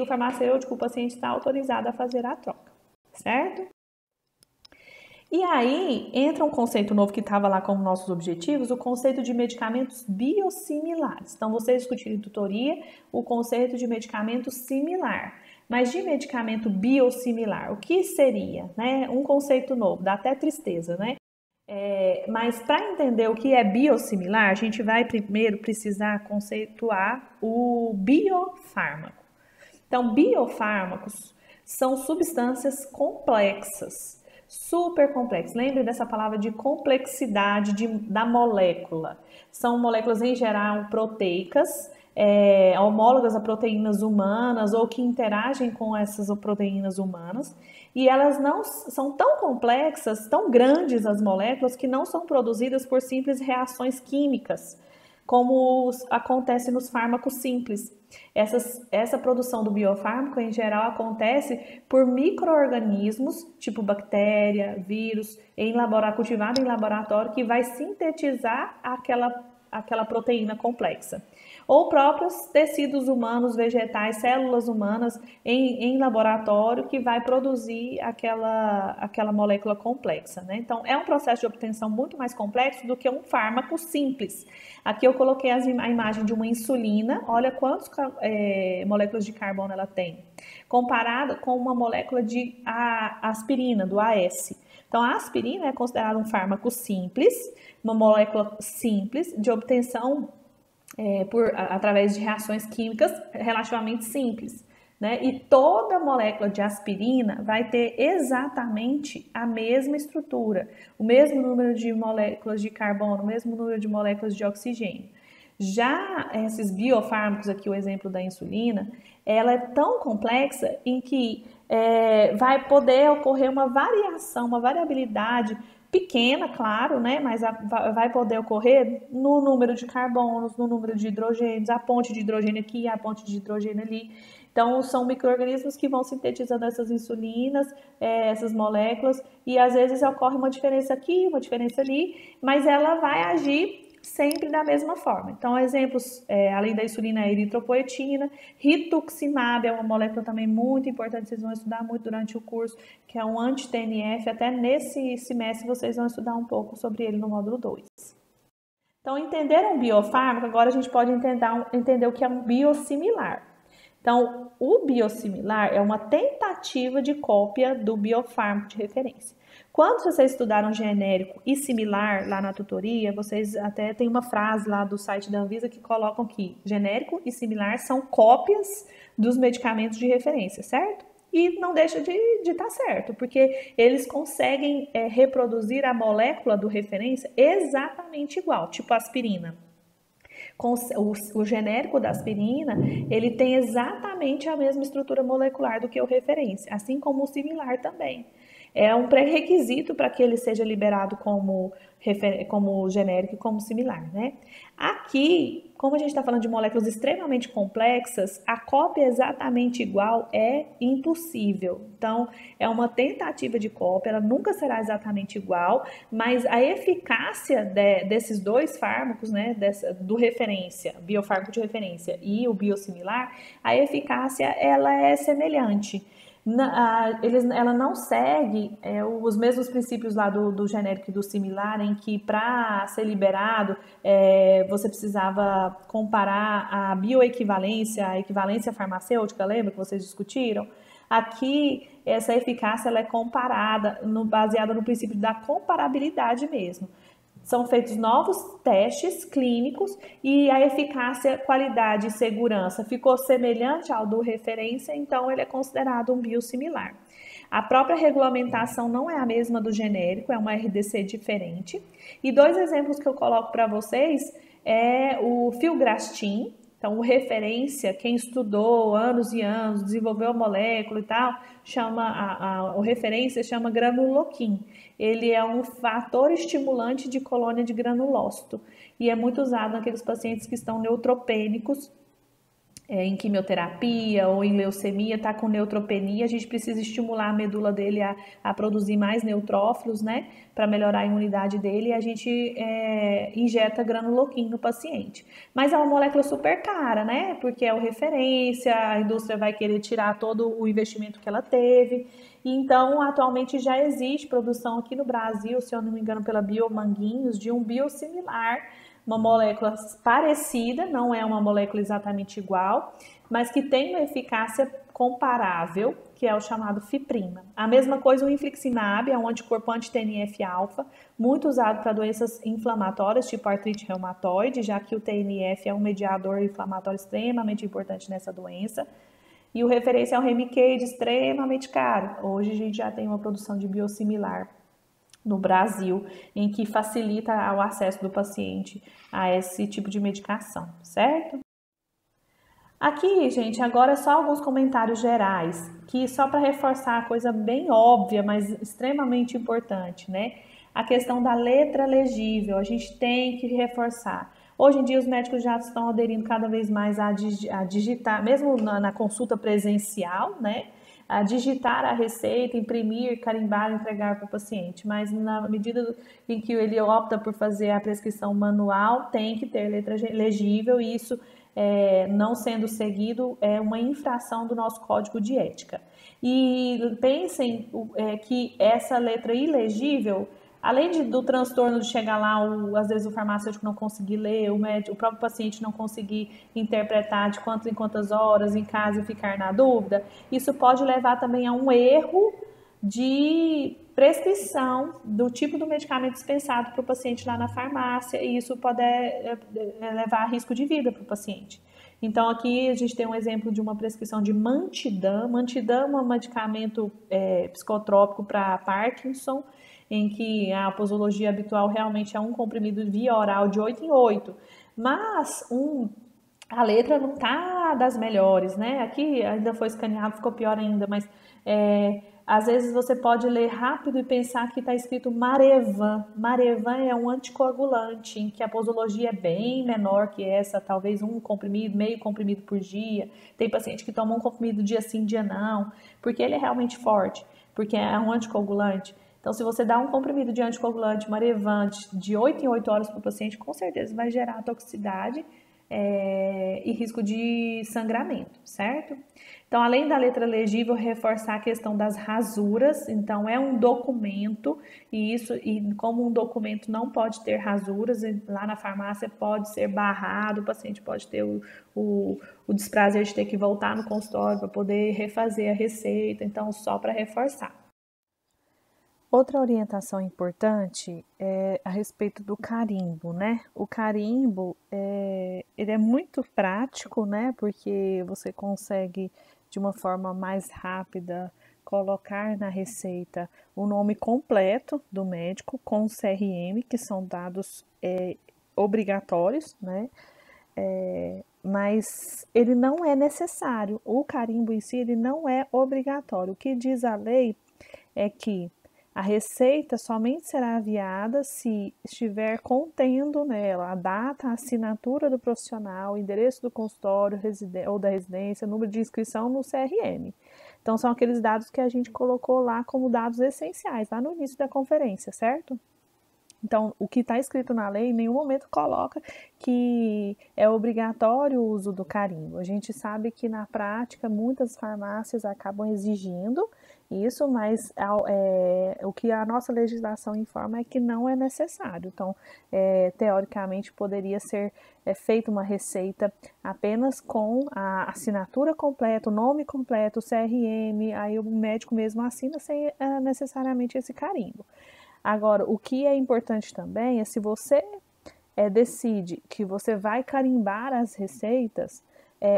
o farmacêutico, o paciente está autorizado a fazer a troca, certo? E aí entra um conceito novo que estava lá como nossos objetivos, o conceito de medicamentos biosimilares. Então, vocês discutiram em tutoria o conceito de medicamento similar. Mas de medicamento biosimilar, o que seria? Né? Um conceito novo, dá até tristeza, né? Mas para entender o que é biosimilar, a gente vai primeiro precisar conceituar o biofármaco. Então, biofármacos são substâncias complexas, super complexas. Lembre dessa palavra de complexidade da molécula. São moléculas, em geral, proteicas, homólogas a proteínas humanas ou que interagem com essas proteínas humanas. E elas não são tão complexas, tão grandes as moléculas, que não são produzidas por simples reações químicas, como acontece nos fármacos simples. Essa produção do biofármaco, em geral, acontece por micro-organismos, tipo bactéria, vírus, cultivado em laboratório, que vai sintetizar aquela proteína complexa. Ou próprios tecidos humanos, vegetais, células humanas em laboratório que vai produzir aquela molécula complexa, né? Então, é um processo de obtenção muito mais complexo do que um fármaco simples. Aqui eu coloquei a imagem de uma insulina, olha quantas moléculas de carbono ela tem, comparada com uma molécula de aspirina, do AS. Então, a aspirina é considerada um fármaco simples, uma molécula simples de obtenção através de reações químicas relativamente simples, né? E toda molécula de aspirina vai ter exatamente a mesma estrutura, o mesmo número de moléculas de carbono, o mesmo número de moléculas de oxigênio. Já esses biofármacos, aqui o exemplo da insulina, ela é tão complexa em que vai poder ocorrer uma variação, uma variabilidade pequena, claro, né? Mas vai poder ocorrer no número de carbonos, no número de hidrogênios, a ponte de hidrogênio aqui, a ponte de hidrogênio ali. Então, são micro-organismos que vão sintetizando essas insulinas, essas moléculas, e às vezes ocorre uma diferença aqui, uma diferença ali, mas ela vai agir sempre da mesma forma. Então, exemplos, além da insulina, a eritropoetina, rituximab é uma molécula também muito importante, vocês vão estudar muito durante o curso, que é um anti-TNF, até nesse semestre vocês vão estudar um pouco sobre ele no módulo 2. Então, entender um biofármaco, agora a gente pode entender o que é um biosimilar. Então, o biosimilar é uma tentativa de cópia do biofármaco de referência. Quando vocês estudaram genérico e similar lá na tutoria, vocês até tem uma frase lá do site da Anvisa que colocam que genérico e similar são cópias dos medicamentos de referência, certo? E não deixa de estar certo, porque eles conseguem reproduzir a molécula do referência exatamente igual, tipo aspirina. O genérico da aspirina, ele tem exatamente a mesma estrutura molecular do que o referência, assim como o similar também. É um pré-requisito para que ele seja liberado como genérico e como similar, né? Aqui, como a gente está falando de moléculas extremamente complexas, a cópia exatamente igual é impossível. Então, é uma tentativa de cópia, ela nunca será exatamente igual, mas a eficácia desses dois fármacos, né, do referência, biofármaco de referência e o biosimilar, a eficácia ela é semelhante. ela não segue os mesmos princípios lá do genérico e do similar, em que para ser liberado você precisava comparar a bioequivalência, a equivalência farmacêutica, lembra que vocês discutiram? Aqui, essa eficácia ela é comparada, baseada no princípio da comparabilidade mesmo. São feitos novos testes clínicos e a eficácia, qualidade e segurança ficou semelhante ao do referência, então ele é considerado um biosimilar. A própria regulamentação não é a mesma do genérico, é uma RDC diferente. E dois exemplos que eu coloco para vocês é o filgrastim. Então, o referência, quem estudou anos e anos, desenvolveu a molécula e tal, o referência chama granuloquin. Ele é um fator estimulante de colônia de granulócito e é muito usado naqueles pacientes que estão neutropênicos, em quimioterapia ou em leucemia, está com neutropenia, a gente precisa estimular a medula dele a produzir mais neutrófilos, né, para melhorar a imunidade dele, e a gente injeta granuloquin no paciente. Mas é uma molécula super cara, né, porque é o referência, a indústria vai querer tirar todo o investimento que ela teve, então atualmente já existe produção aqui no Brasil, se eu não me engano, pela Biomanguinhos, de um biosimilar, uma molécula parecida, não é uma molécula exatamente igual, mas que tem uma eficácia comparável, que é o chamado Fiprima. A mesma coisa o infliximab, é um anticorpo anti-TNF-alfa, muito usado para doenças inflamatórias, tipo artrite reumatoide, já que o TNF é um mediador inflamatório extremamente importante nessa doença. E o referência é um Remicade, extremamente caro. Hoje a gente já tem uma produção de biosimilar no Brasil, em que facilita o acesso do paciente a esse tipo de medicação, certo? Aqui, gente, agora só alguns comentários gerais, que só para reforçar a coisa bem óbvia, mas extremamente importante, né? A questão da letra legível, a gente tem que reforçar. Hoje em dia os médicos já estão aderindo cada vez mais a digitar, mesmo na consulta presencial, né? A digitar a receita, imprimir, carimbar, entregar para o paciente. Mas na medida em que ele opta por fazer a prescrição manual, tem que ter letra legível e isso não sendo seguido é uma infração do nosso código de ética. E pensem que essa letra ilegível, além do transtorno de chegar lá, às vezes o farmacêutico não conseguir ler, o próprio paciente não conseguir interpretar de quantas em quantas horas em casa e ficar na dúvida, isso pode levar também a um erro de prescrição do tipo do medicamento dispensado para o paciente lá na farmácia, e isso pode levar a risco de vida para o paciente. Então, aqui a gente tem um exemplo de uma prescrição de Mantidam. Mantidam é um medicamento psicotrópico para Parkinson, em que a posologia habitual realmente é um comprimido via oral de 8 em 8. Mas a letra não tá das melhores, né? Aqui ainda foi escaneado, ficou pior ainda, mas às vezes você pode ler rápido e pensar que está escrito Marevan. Marevan é um anticoagulante, em que a posologia é bem menor que essa, talvez um comprimido, meio comprimido por dia. Tem paciente que toma um comprimido dia sim, dia não, porque ele é realmente forte, porque é um anticoagulante. Então, se você dá um comprimido de anticoagulante Marevan de 8 em 8 horas para o paciente, com certeza vai gerar toxicidade e risco de sangramento, certo? Então, além da letra legível, reforçar a questão das rasuras. Então, é um documento e como um documento não pode ter rasuras, lá na farmácia pode ser barrado, o paciente pode ter o desprazer de ter que voltar no consultório para poder refazer a receita. Então, só para reforçar. Outra orientação importante é a respeito do carimbo, né? O carimbo, ele é muito prático, né? Porque você consegue, de uma forma mais rápida, colocar na receita o nome completo do médico com o CRM, que são dados obrigatórios, né? Mas ele não é necessário. O carimbo em si, ele não é obrigatório. O que diz a lei é que a receita somente será enviada se estiver contendo nela a data, a assinatura do profissional, o endereço do consultório ou da residência, número de inscrição no CRM. Então, são aqueles dados que a gente colocou lá como dados essenciais, lá no início da conferência, certo? Então, o que está escrito na lei em nenhum momento coloca que é obrigatório o uso do carimbo. A gente sabe que na prática muitas farmácias acabam exigindo isso, mas o que a nossa legislação informa é que não é necessário. Então, teoricamente, poderia ser feita uma receita apenas com a assinatura completa, o nome completo, o CRM, aí o médico mesmo assina sem necessariamente esse carimbo. Agora, o que é importante também é se você decide que você vai carimbar as receitas,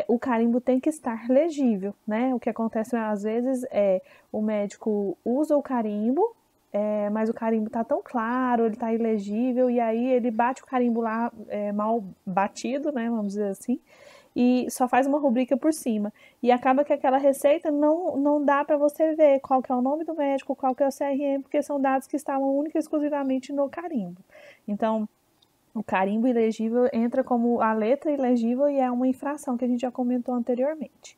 o carimbo tem que estar legível, né? O que acontece às vezes é o médico usa o carimbo, mas o carimbo está tão claro, ele está ilegível, e aí ele bate o carimbo lá mal batido, né? Vamos dizer assim, e só faz uma rubrica por cima. E acaba que aquela receita não dá para você ver qual que é o nome do médico, qual que é o CRM, porque são dados que estavam única e exclusivamente no carimbo. Então, o carimbo ilegível entra como a letra ilegível e é uma infração que a gente já comentou anteriormente.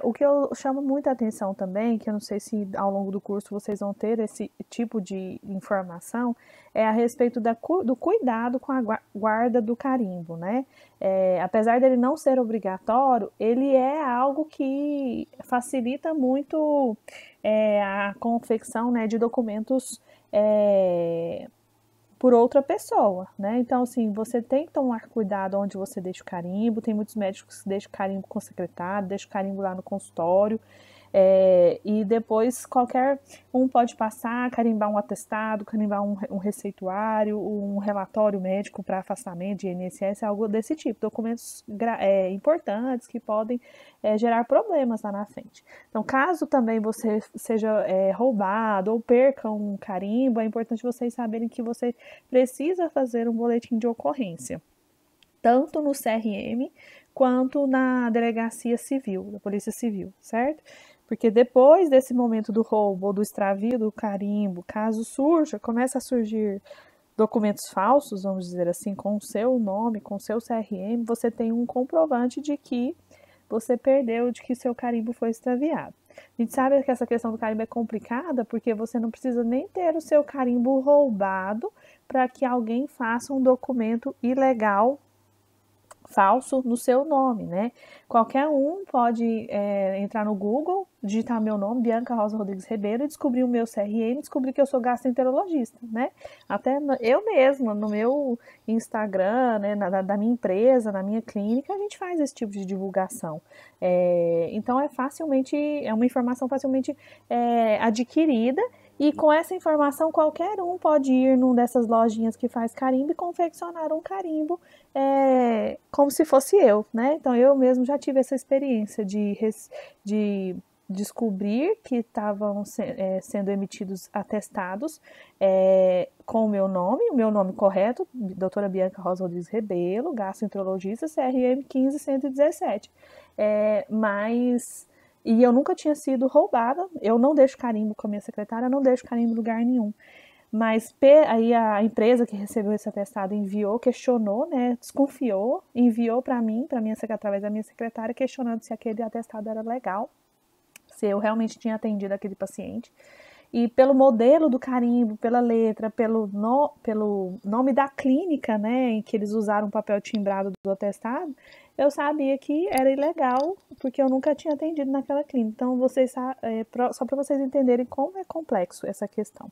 O que eu chamo muita atenção também, que eu não sei se ao longo do curso vocês vão ter esse tipo de informação, é a respeito do cuidado com a guarda do carimbo, né? Apesar dele não ser obrigatório, ele é algo que facilita muito a confecção, né, de documentos por outra pessoa, né? Então, assim, você tem que tomar cuidado onde você deixa o carimbo. Tem muitos médicos que deixam o carimbo com o secretário, deixam o carimbo lá no consultório. E depois qualquer um pode passar, carimbar um atestado, carimbar um receituário, um relatório médico para afastamento de INSS, algo desse tipo. Documentos importantes que podem gerar problemas lá na frente. Então, caso também você seja roubado ou perca um carimbo, é importante vocês saberem que você precisa fazer um boletim de ocorrência, tanto no CRM quanto na delegacia civil, da Polícia Civil, certo? Porque depois desse momento do roubo ou do extravio do carimbo, caso comece a surgir documentos falsos, vamos dizer assim, com o seu nome, com o seu CRM, você tem um comprovante de que você perdeu, de que seu carimbo foi extraviado. A gente sabe que essa questão do carimbo é complicada, porque você não precisa nem ter o seu carimbo roubado para que alguém faça um documento ilegal falso no seu nome, né? Qualquer um pode entrar no Google, digitar meu nome, Bianca Rosa Rodrigues Ribeiro, e descobrir o meu CRM, descobrir que eu sou gastroenterologista, né? Até eu mesma, no meu Instagram, né, da minha empresa, na minha clínica, a gente faz esse tipo de divulgação. Então é uma informação facilmente adquirida. E com essa informação, qualquer um pode ir numa dessas lojinhas que faz carimbo e confeccionar um carimbo como se fosse eu, né? Então, eu mesmo já tive essa experiência de descobrir que estavam sendo emitidos atestados com o meu nome correto, doutora Bianca Rosa Rodrigues Rebelo, gastroenterologista, CRM 15117. E eu nunca tinha sido roubada, eu não deixo carimbo com a minha secretária, não deixo carimbo em lugar nenhum. Mas aí a empresa que recebeu esse atestado enviou, questionou, né, desconfiou, enviou para mim, através da minha secretária, questionando se aquele atestado era legal, se eu realmente tinha atendido aquele paciente. E pelo modelo do carimbo, pela letra, pelo nome da clínica, né, em que eles usaram o papel timbrado do atestado, eu sabia que era ilegal, porque eu nunca tinha atendido naquela clínica. Então, só para vocês entenderem como é complexo essa questão.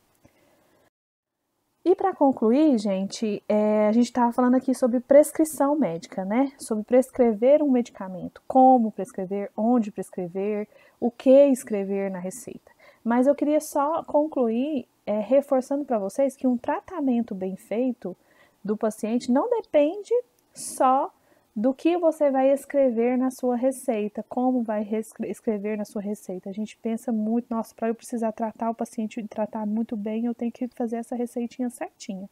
E para concluir, gente, a gente estava falando aqui sobre prescrição médica, né? Sobre prescrever um medicamento, como prescrever, onde prescrever, o que escrever na receita. Mas eu queria só concluir reforçando para vocês que um tratamento bem feito do paciente não depende só do que você vai escrever na sua receita, como vai escrever na sua receita. A gente pensa muito, nossa, para eu precisar tratar o paciente e tratar muito bem, eu tenho que fazer essa receitinha certinha.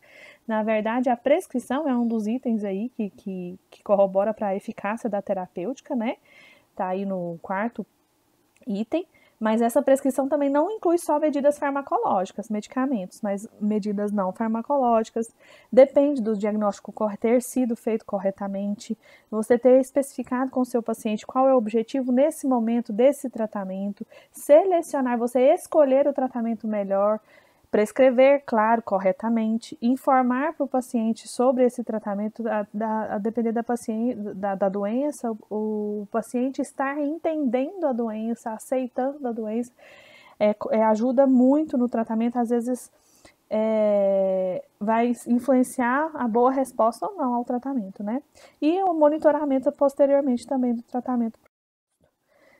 Na verdade, a prescrição é um dos itens aí que corrobora para a eficácia da terapêutica, né? Tá aí no 4º item. Mas essa prescrição também não inclui só medidas farmacológicas, medicamentos, mas medidas não farmacológicas. Depende do diagnóstico ter sido feito corretamente, você ter especificado com o seu paciente qual é o objetivo nesse momento desse tratamento, selecionar, você escolher o tratamento melhor, Prescrever, claro, corretamente, informar para o paciente sobre esse tratamento, a depender da doença, o paciente estar entendendo a doença, aceitando a doença, ajuda muito no tratamento, às vezes vai influenciar a boa resposta ou não ao tratamento, né? E o monitoramento posteriormente também do tratamento.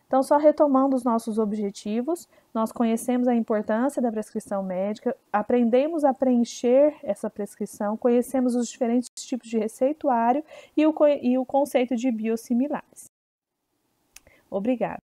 Então, só retomando os nossos objetivos, nós conhecemos a importância da prescrição médica, aprendemos a preencher essa prescrição, conhecemos os diferentes tipos de receituário e o conceito de biosimilares. Obrigada.